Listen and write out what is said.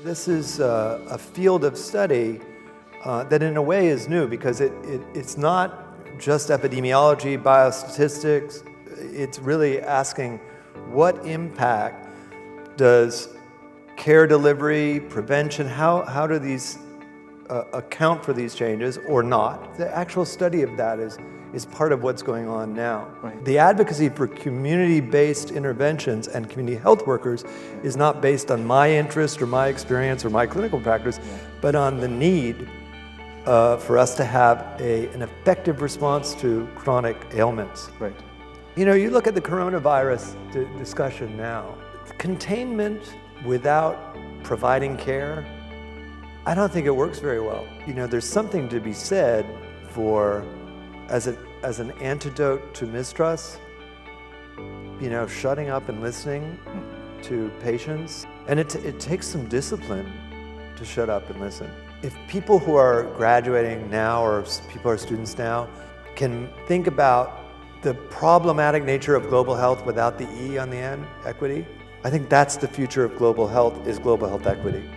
This is a field of study that in a way is new because it's not just epidemiology, biostatistics. It's really asking what impact does care delivery, prevention, how do these account for these changes or not? The actual study of that is part of what's going on now. Right. The advocacy for community-based interventions and community health workers is not based on my interest or my experience or my clinical practice, but on the need for us to have an effective response to chronic ailments. Right. You know, you look at the coronavirus discussion now, containment without providing care, I don't think it works very well. You know, there's something to be said for, as an antidote to mistrust, you know, shutting up and listening to patients. And it takes some discipline to shut up and listen. If people who are graduating now or people who are students now can think about the problematic nature of global health without the E on the end, equity, I think that's the future of global health, is global health equity.